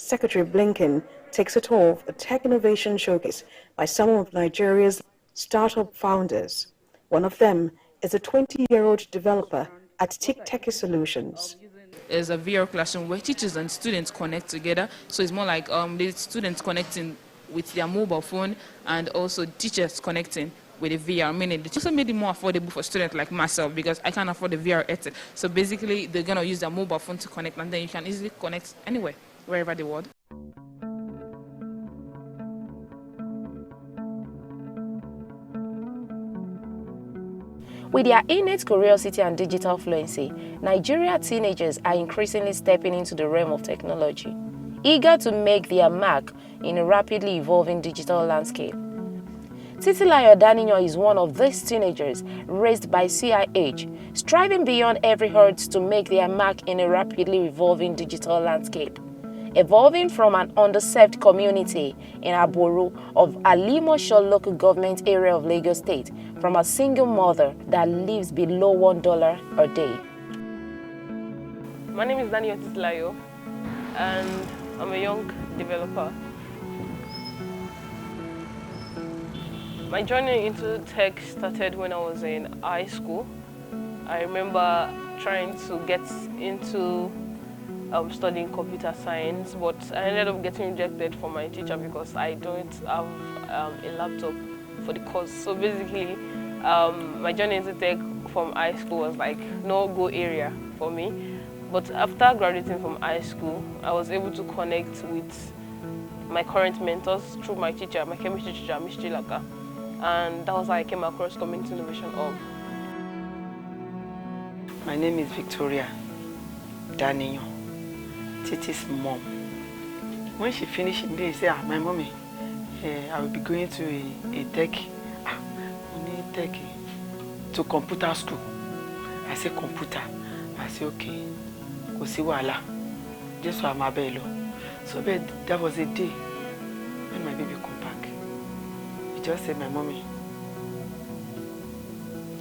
Secretary Blinken takes a tour of a tech innovation showcase by some of Nigeria's startup founders. One of them is a 20-year-old developer at TikTech Solutions. There's a VR classroom where teachers and students connect together. So it's more like the students connecting with their mobile phone and also teachers connecting with the VR. Meaning, they also made it more affordable for students like myself because I can't afford the VR headset. So basically, they're going to use their mobile phone to connect, and then you can easily connect anywhere, wherever the world. With their innate curiosity and digital fluency, Nigeria teenagers are increasingly stepping into the realm of technology, eager to make their mark in a rapidly evolving digital landscape. Titilayo Daniyan is one of these teenagers raised by CIH, striving beyond every hurdle to make their mark in a rapidly evolving digital landscape. Evolving from an underserved community in Aboru of Alimosho local government area of Lagos State, from a single mother that lives below $1 a day. My name is Daniyan Titilayo, and I'm a young developer. My journey into tech started when I was in high school. I remember trying to get into studying computer science, but I ended up getting rejected from my teacher because I don't have a laptop for the course. So basically, my journey into tech from high school was like no-go area for me. But after graduating from high school, I was able to connect with my current mentors through my teacher, my chemistry teacher, Ms. Chilaka. And that was how I came across Community Innovation Hub. My name is Victoria Daniyan, Titi's mom. When she finished in there, she said, my mommy, I will be going to a tech, to computer school. I said, computer. I said, okay. Go see wala. Just for my bello. So that was a day when my baby come back. He just said, my mommy,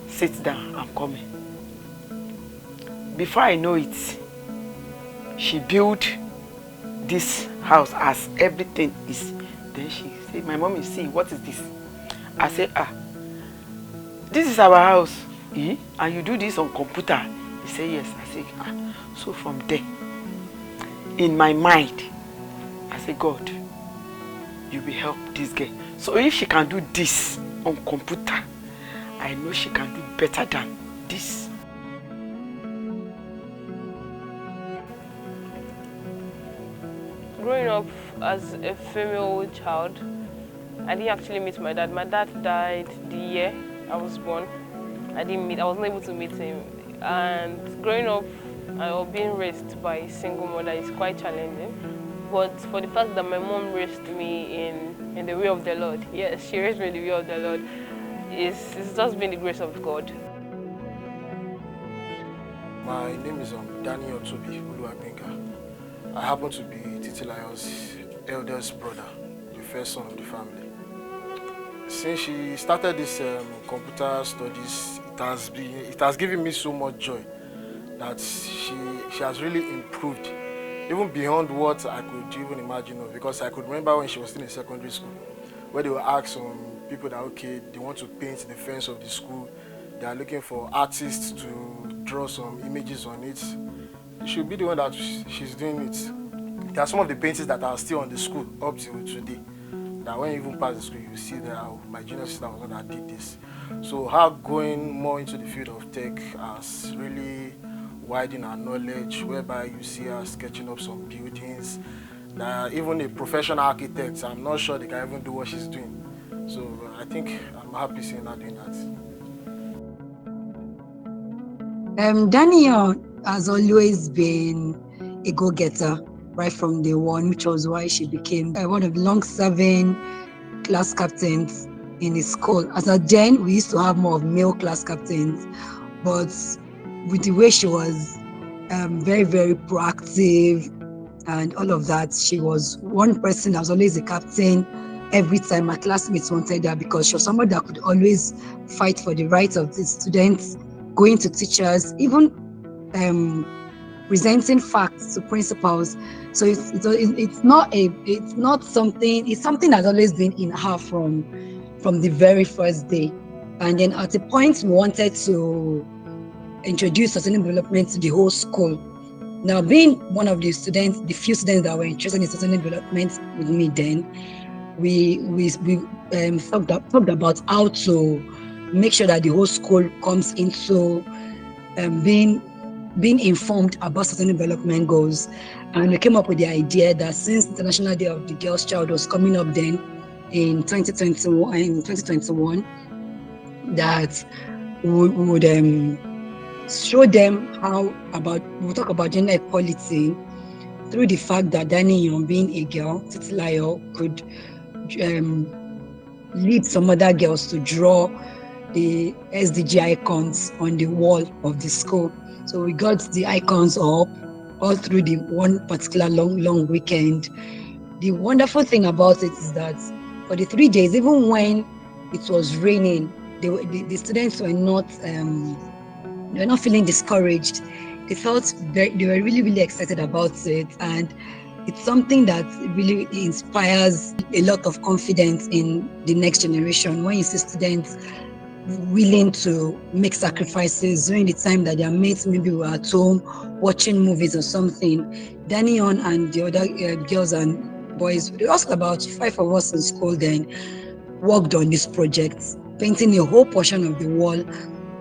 sit down, I'm coming. Before I know it, she built this house as everything is. Then she said, my mommy, see, what is this? I said, this is our house. Eh? And you do this on computer? He said, yes. I said, So from there, in my mind, I said, God, you will help this girl. So if she can do this on computer, I know she can do better than this. Growing up as a female child, I didn't actually meet my dad. My dad died the year I was born. I wasn't able to meet him. And growing up or being raised by a single mother is quite challenging. But for the fact that my mom raised me in the way of the Lord, yes, she raised me in the way of the Lord, it's just been the grace of God. My name is Daniyan Titilayo. I happen to be Titilayo's eldest brother, the first son of the family. Since she started this computer studies, it has given me so much joy that she has really improved, even beyond what I could even imagine of. Because I could remember when she was still in secondary school, where they will ask some people that, okay, they want to paint the fence of the school, they are looking for artists to draw some images on it. She should be the one that she's doing it. There are some of the paintings that are still on the school up till today. That when you even pass the school, you see that my junior sister was the one that did this. So her going more into the field of tech has really widened her knowledge, whereby you see her sketching up some buildings. Even a professional architect, I'm not sure they can even do what she's doing. So I think I'm happy seeing her doing that. Daniyan has always been a go-getter right from day one, which was why she became one of the long-serving class captains in his school. As a then, we used to have more of male class captains, but with the way she was very, very proactive and all of that, she was one person that was always a captain every time my classmates wanted her, because she was somebody that could always fight for the rights of the students, going to teachers, even presenting facts to principals. So it's something that's always been in her from the very first day. And then at a point we wanted to introduce sustainable development to the whole school. Now, being one of the students, the few students that were interested in sustainable development with me then, we talked about how to make sure that the whole school comes into being informed about sustainable development goals. And we came up with the idea that since International Day of the Girl's Child was coming up then in 2021, that we would show them we'll talk about gender equality through the fact that Daniyan, being a girl, Titilayo, could lead some other girls to draw the SDG icons on the wall of the school. So we got the icons up all through the one particular long weekend. The wonderful thing about it is that for the 3 days, even when it was raining, the students were not feeling discouraged. They were really excited about it, and it's something that really inspires a lot of confidence in the next generation when you see students willing to make sacrifices during the time that their mates maybe were at home watching movies or something. Daniyan and the other girls and boys, there was about 5 of us in school then, worked on this project, painting a whole portion of the wall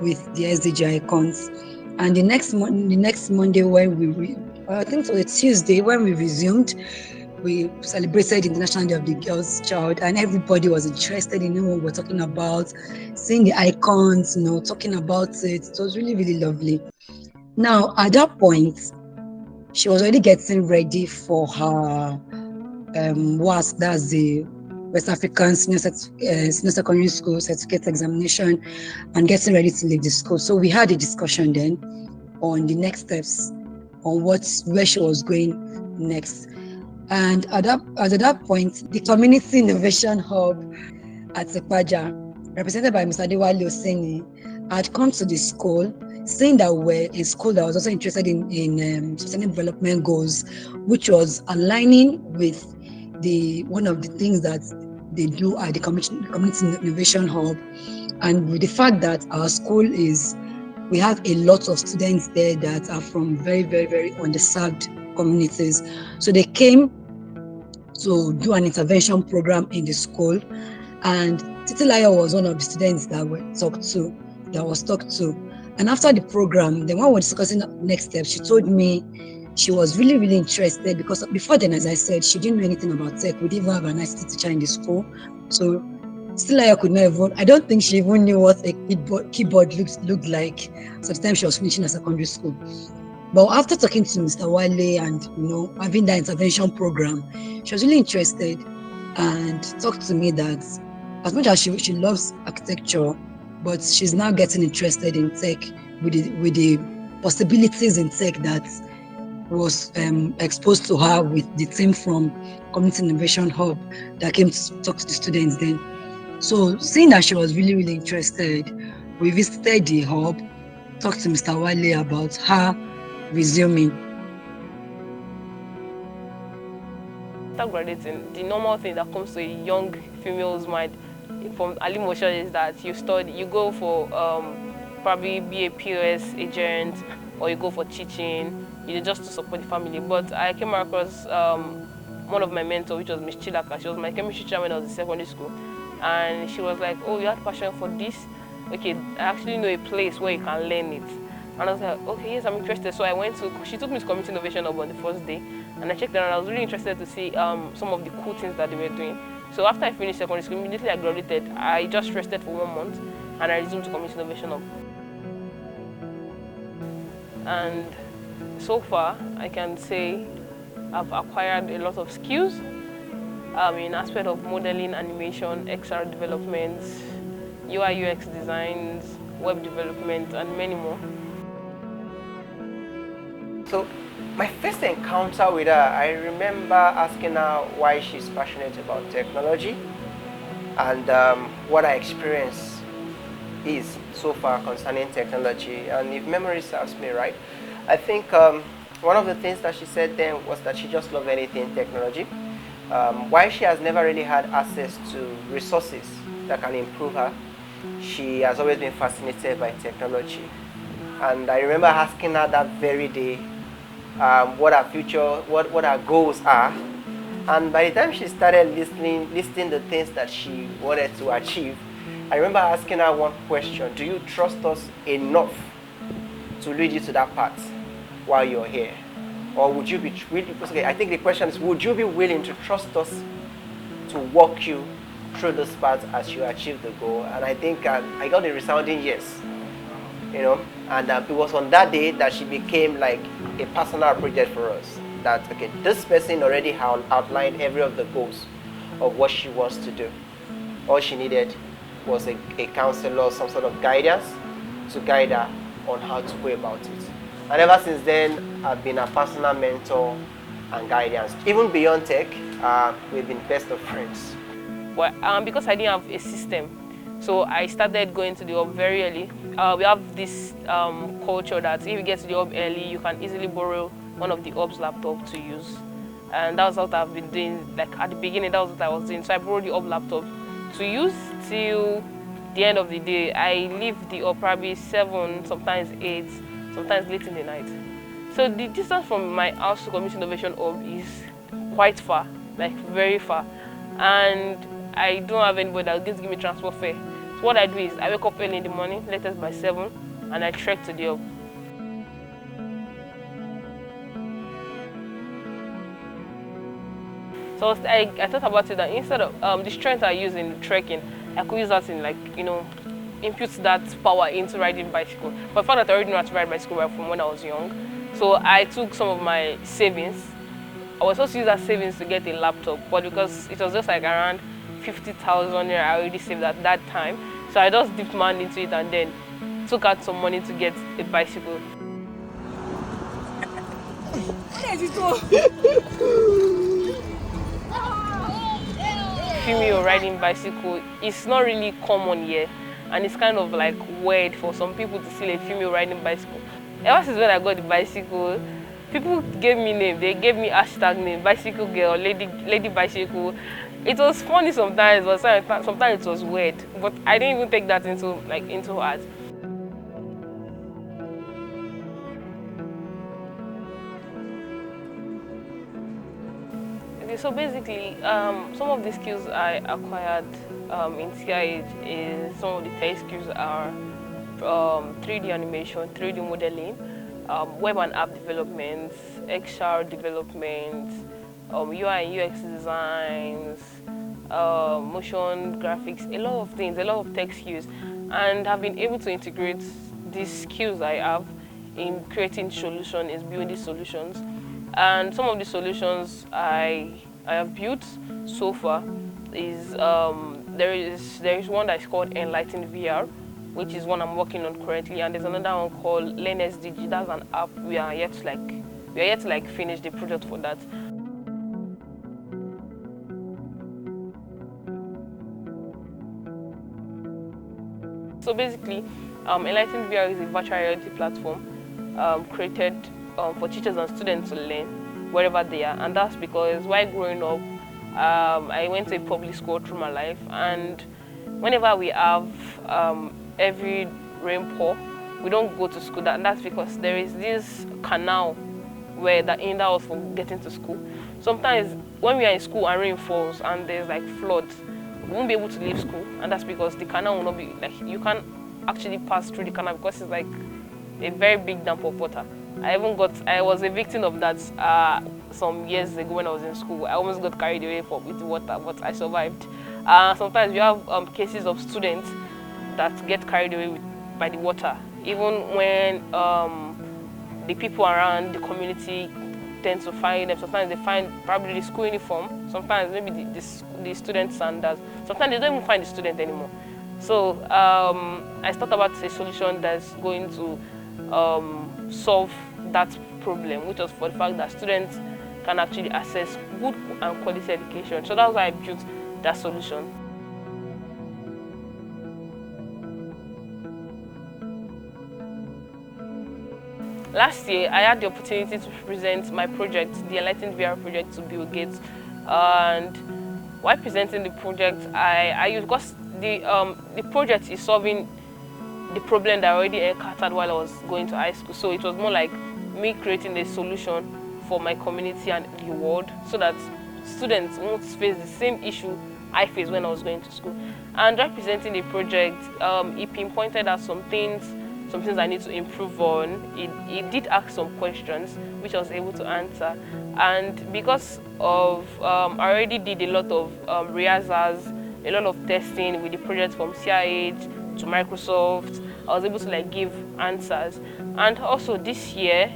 with the SDG icons. And the next Monday when I think it was a Tuesday when we resumed, we celebrated International Day of the Girl's Child, and everybody was interested in what we're talking about, seeing the icons, talking about it. It was really lovely. Now, at that point, she was already getting ready for her WASC, that's the West African Senior Secondary School Certificate Examination, and getting ready to leave the school. So we had a discussion then on the next steps, on where she was going next. And at that point, the Community Innovation Hub at Sekpaja, represented by Mr. Adewale Oseni, had come to the school, saying that we're a school that was also interested in sustainable development goals, which was aligning with one of the things that they do at the Community Innovation Hub, and with the fact that our school we have a lot of students there that are from very underserved communities. So they came to do an intervention program in the school, and Titilayo was one of the students that was talked to. And after the program, then when we were discussing the next steps, she told me she was really interested, because before then, as I said, she didn't know anything about tech. We didn't even have an ICT teacher in the school. So Titilayo could not even, I don't think she even knew what a keyboard looked like. So the time she was finishing her secondary school. But after talking to Mr. Wale and having that intervention program, she was really interested and talked to me that as much as she loves architecture, but she's now getting interested in tech with the possibilities in tech that was exposed to her with the team from Community Innovation Hub that came to talk to the students then. So seeing that she was really interested, we visited the hub, talked to Mr. Wale about her resuming. After graduating, the normal thing that comes to a young female's mind from early motion is that you go for probably be a POS agent, or you go for teaching, just to support the family. But I came across one of my mentors, which was Miss Chilaka. She was my chemistry teacher when I was in secondary school, and she was like, "Oh, you had passion for this? Okay, I actually know a place where you can learn it." And I was like, okay, yes, I'm interested. So she took me to Community Innovation Hub on the first day, and I checked it out, and I was really interested to see some of the cool things that they were doing. So after I finished secondary school, immediately I graduated, I just rested for 1 month, and I resumed to Community Innovation Hub. And so far, I can say I've acquired a lot of skills in aspect of modeling, animation, XR developments, UI UX designs, web development, and many more. So my first encounter with her, I remember asking her why she's passionate about technology, and what her experience is so far concerning technology. And if memory serves me right, I think One of the things that she said then was that she just loved anything technology. While she has never really had access to resources that can improve her, she has always been fascinated by technology. And I remember asking her that very day what her future, what her goals are. And by the time she started listing the things that she wanted to achieve, I remember asking her one question: do you trust us enough to lead you to that path while you're here? Or would you be really, okay, I think the question is, would you be willing to trust us to walk you through this path as you achieve the goal? And I think I got a resounding yes, you know. And it was on that day that she became like a personal project for us. That, okay, this person already outlined every of the goals of what she wants to do. All she needed was a counselor, some sort of guidance to guide her on how to go about it. And ever since then, I've been a personal mentor and guidance. Even beyond tech, we've been best of friends. Well, because I didn't have a system, so I started going to the hub very early. We have this culture that if you get to the hub early, you can easily borrow one of the hub's laptop to use. And that was what I've been doing. Like at the beginning, that was what I was doing. So I borrowed the hub laptop to use till the end of the day. I leave the hub probably 7, sometimes 8, sometimes late in the night. So the distance from my house to Community Innovation Hub is quite far, like very far. And I don't have anybody that will give me transport fare. So what I do is I wake up early in the morning, latest by 7, and I trek to the hub. So I thought about it that instead of the strength I use in trekking, I could use that in, like, you know, input that power into riding bicycle. But I found that I already know how to ride bicycle from when I was young. So I took some of my savings. I was supposed to use that savings to get a laptop, but because it was just like around 50,000 naira I already saved at that time. So I just dipped my hand into it and then took out some money to get a bicycle. Female riding bicycle is not really common here, and it's kind of like weird for some people to see a female riding bicycle. Ever since when I got the bicycle, people gave me name. They gave me hashtag name, bicycle girl, lady bicycle. It was funny sometimes, but sometimes it was weird. But I didn't even take that into heart. So basically, some of the skills I acquired in TIH is some of the tech skills are 3D animation, 3D modeling, web and app development, XR development, UI and UX designs, motion graphics, a lot of things, a lot of tech skills, and have been able to integrate these skills I have in creating solutions, building solutions. And some of the solutions I have built so far is there is one that is called Enlighten VR, which is one I'm working on currently, and there's another one called Learn SDG. That's an app we are yet to finish the project for that. So basically, Enlighten VR is a virtual reality platform created for teachers and students to learn wherever they are, and that's because while growing up, I went to a public school through my life, and whenever we have every rainfall, we don't go to school, and that's because there is this canal where that hinder us from getting to school. Sometimes when we are in school and rain falls and there's like floods, we won't be able to leave school, and that's because the canal will not be, like, you can't actually pass through the canal because it's like a very big dump of water. I was a victim of that some years ago when I was in school. I almost got carried away with the water, but I survived. Sometimes you have cases of students that get carried away by the water, even when the people around the community tend to find them. Sometimes they find probably the school uniform, sometimes maybe the student sandals. Sometimes they don't even find the student anymore. So I thought about a solution that's going to solve that problem, which was for the fact that students can actually access good and quality education. So that's why I built that solution. last year I had the opportunity to present my project, the Enlightened VR project, to Bill Gates. And while presenting the project, I used, because the project is solving the problem that I already encountered while I was going to high school. So it was more like me creating a solution for my community and the world, so that students won't face the same issue I faced when I was going to school. And representing the project, he pinpointed out some things I need to improve on. He did ask some questions which I was able to answer. And because of I already did a lot of rehearsals, a lot of testing with the project from CIH to Microsoft, I was able to like give answers. And also this year,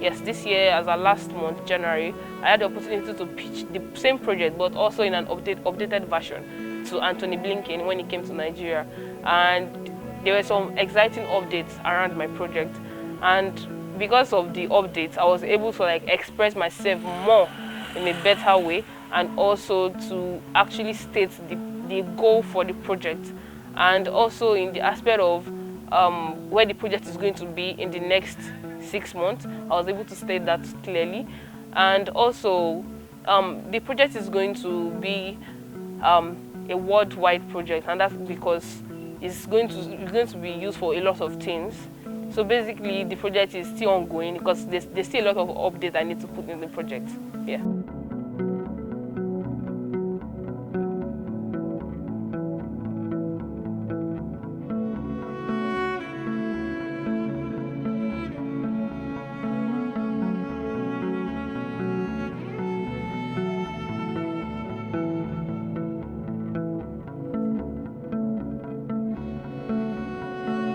this year as our last month, January, I had the opportunity to pitch the same project, but also in an updated version to Anthony Blinken when he came to Nigeria. And there were some exciting updates around my project. And because of the updates, I was able to like express myself more in a better way, and also to actually state the goal for the project, and also in the aspect of where the project is going to be in the next 6 months. I was able to state that clearly. And also the project is going to be a worldwide project, and that's because it's going to be used for a lot of things. So basically the project is still ongoing because there's still a lot of updates I need to put in the project. Yeah.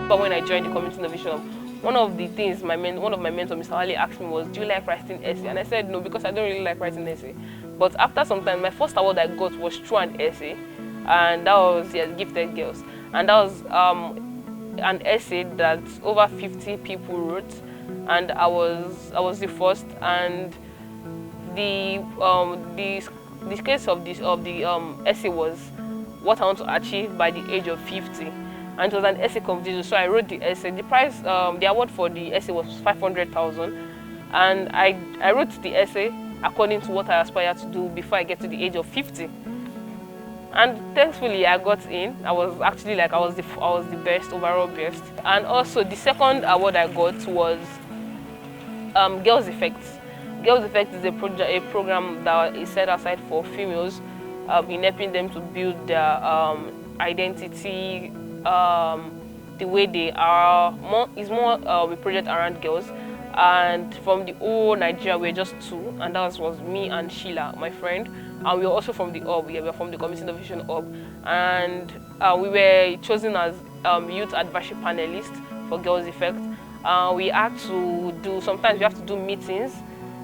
But when I joined the Community Innovation Hub, one of the things one of my mentors, Mr. Ali, asked me was, do you like writing essay? And I said no, because I don't really like writing essay. But after some time, my first award I got was through an essay, and that was Gifted Girls. And that was an essay that over 50 people wrote, and I was the first. And the case of the essay was what I want to achieve by the age of 50. And it was an essay competition, so I wrote the essay. The prize, the award for the essay was 500,000, and I wrote the essay according to what I aspire to do before I get to the age of 50. And thankfully, I got in. I was actually like I was the best, overall best. And also the second award I got was Girls Effect. Girls Effect is a program that is set aside for females, in helping them to build their identity. The way they are is more a project around girls, and from the whole Nigeria we're just two, and that was me and Sheila, my friend, and we were also from the hub. We were from the Community Innovation Hub, and we were chosen as youth advisory panelists for Girls Effect. We had to do, sometimes we have to do meetings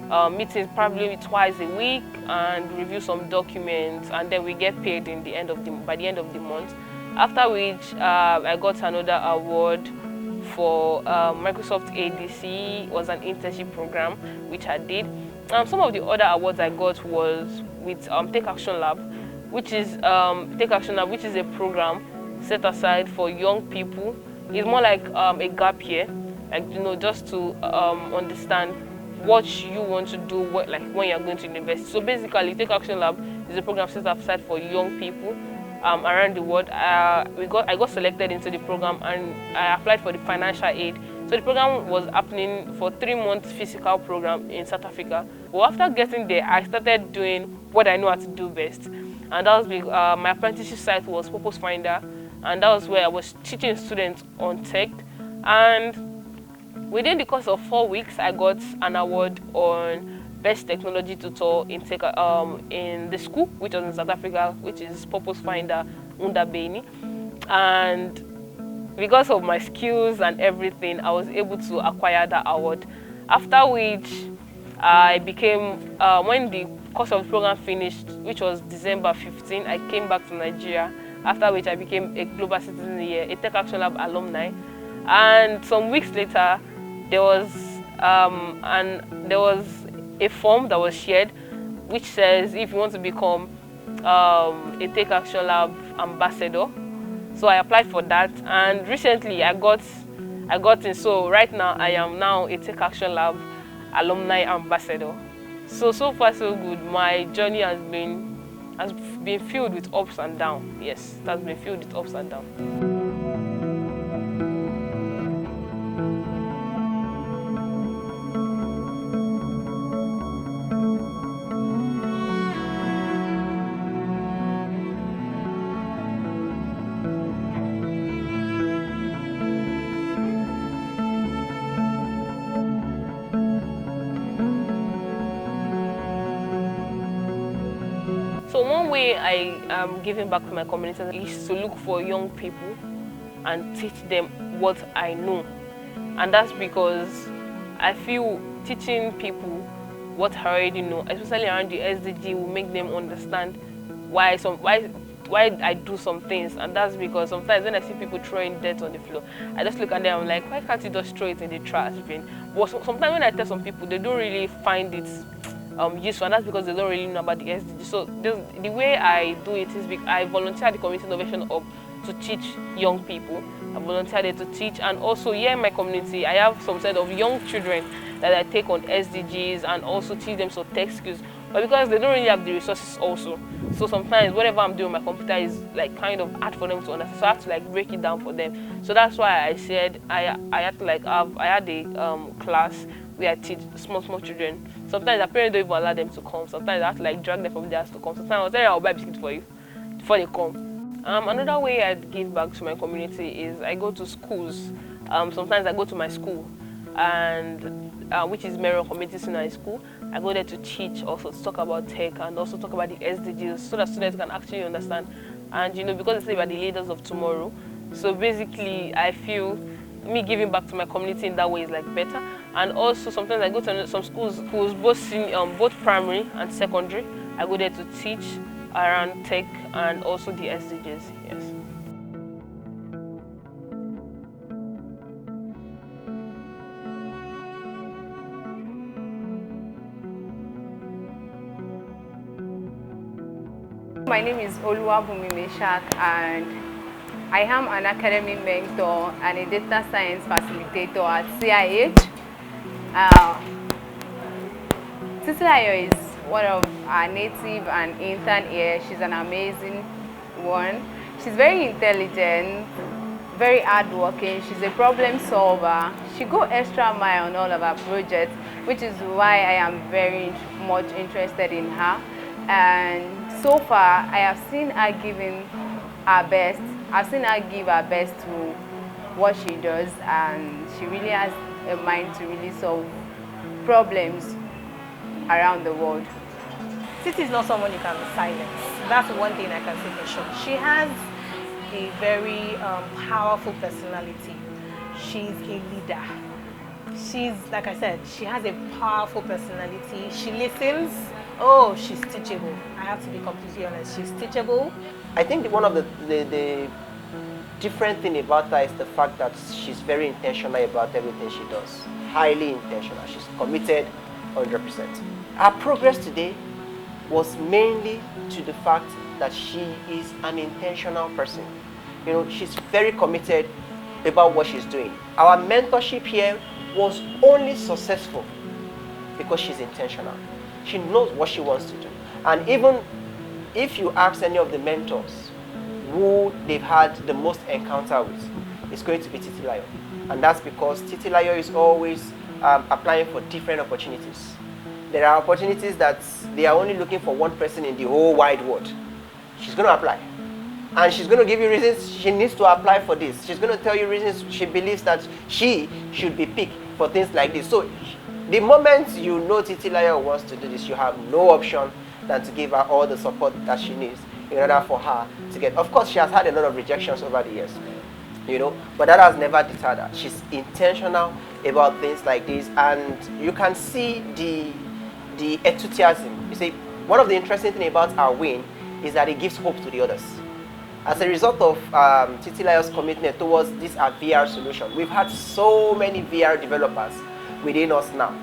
probably twice a week, and review some documents, and then we get paid by the end of the month. After which, I got another award for Microsoft ADC. Was an internship program which I did. Some of the other awards I got was with Take Action Lab, which is a program set aside for young people. It's more like a gap year, like just to understand what you want to do, like when you're going to university. So basically, Take Action Lab is a program set aside for young people around the world. I got selected into the program, and I applied for the financial aid. So the program was happening for 3 months physical program in South Africa. Well, after getting there, I started doing what I know how to do best, and that was my apprenticeship site was Purpose Finder, and that was where I was teaching students on tech. And within the course of 4 weeks, I got an award on Best Technology Tutor in tech in the school, which was in South Africa, which is Purpose Finder Undabeni. And because of my skills and everything, I was able to acquire that award. After which, I became, when the course of the program finished, which was December 15, I came back to Nigeria. After which, I became a Global Citizen Year, a Tech Action Lab alumni. And some weeks later, there was a form that was shared which says if you want to become a Take Action Lab ambassador. So I applied for that, and recently I got I got in. So right now, I am now a Tech Action Lab alumni ambassador. So far so good. My journey has been filled with ups and downs. Yes, it has been filled with ups and downs. So one way I am giving back to my community is to look for young people and teach them what I know. And that's because I feel teaching people what I already know, especially around the SDG, will make them understand why I do some things. And that's because sometimes when I see people throwing dirt on the floor, I just look at them, I'm like, why can't you just throw it in the trash bin? But sometimes when I tell some people, they don't really find it useful, and that's because they don't really know about the SDG. So the way I do it is I volunteer at the Community Innovation Hub to teach young people. I volunteer there to teach, and also here in my community, I have some set of young children that I take on SDGs and also teach them some tech skills. But because they don't really have the resources also, so sometimes whatever I'm doing on my computer is like kind of hard for them to understand. So I have to like break it down for them. So that's why I said I had to I had a class where I teach small children. Sometimes the parents don't even allow them to come. Sometimes I have to like drag them from their house to come. Sometimes I'll tell you I'll buy biscuits for you before they come. Another way I give back to my community is I go to schools. Sometimes I go to my school, and which is Meron Community Senior High School. I go there to teach, also to talk about tech and also talk about the SDGs, so that students can actually understand. And because they say we are the leaders of tomorrow, so basically I feel me giving back to my community in that way is like better. And also sometimes I go to some schools both primary and secondary. I go there to teach around tech and also the SDGs. Yes. My name is Oluwabumi Meshak, and I am an academic mentor and a data science facilitator at CIH. Titilayo is one of our native and intern here. She's an amazing one. She's very intelligent, very hardworking. She's a problem solver. She goes extra mile on all of our projects, which is why I am very much interested in her. And so far, I have seen her giving her best. I've seen her give her best to what she does, and she really has a mind to really solve problems around the world. Titi is not someone you can silence. That's one thing I can say for sure. She has a very powerful personality. She's a leader. She's, like I said, she has a powerful personality. She listens. Oh, she's teachable. I have to be completely honest. She's teachable. I think one of the different thing about her is the fact that she's very intentional about everything she does. Highly intentional. She's committed 100%. Her progress today was mainly to the fact that she is an intentional person. She's very committed about what she's doing. Our mentorship here was only successful because she's intentional. She knows what she wants to do. And even if you ask any of the mentors who they've had the most encounter with, it's going to be Titilayo. And that's because Titilayo is always applying for different opportunities. There are opportunities that they are only looking for one person in the whole wide world. She's going to apply. And she's going to give you reasons she needs to apply for this. She's going to tell you reasons she believes that she should be picked for things like this. So the moment you know Titilayo wants to do this, you have no option than to give her all the support that she needs in order for her to get. Of course, she has had a lot of rejections over the years, but that has never deterred her. She's intentional about things like this, and you can see the enthusiasm. You see, one of the interesting things about our win is that it gives hope to the others. As a result of Titilayo's commitment towards this VR solution, we've had so many VR developers within us now.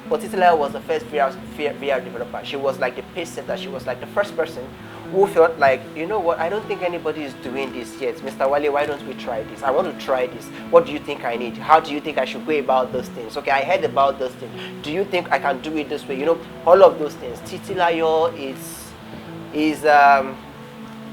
But Titilayo was the first VR developer. She was like the pace setter. She was like the first person who felt like, you know what, I don't think anybody is doing this yet. Mr. Wale, why don't we try this? I want to try this. What do you think I need? How do you think I should go about those things? Okay, I heard about those things. Do you think I can do it this way? You know, all of those things. Titilayo is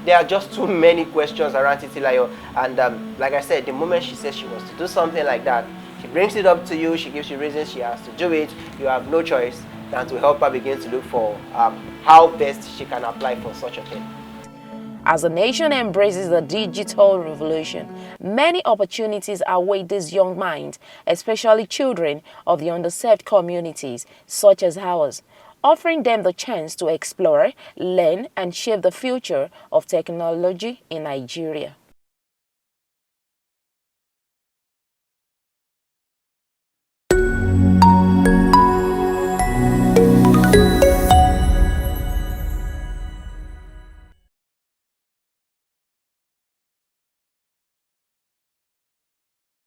there are just too many questions around Titilayo, and like I said, the moment she says she wants to do something like that, she brings it up to you, she gives you reasons she has to do it. You have no choice than to help her begin to look for how best she can apply for such a thing. As the nation embraces the digital revolution, many opportunities await these young minds, especially children of the underserved communities such as ours, offering them the chance to explore, learn, and shape the future of technology in Nigeria.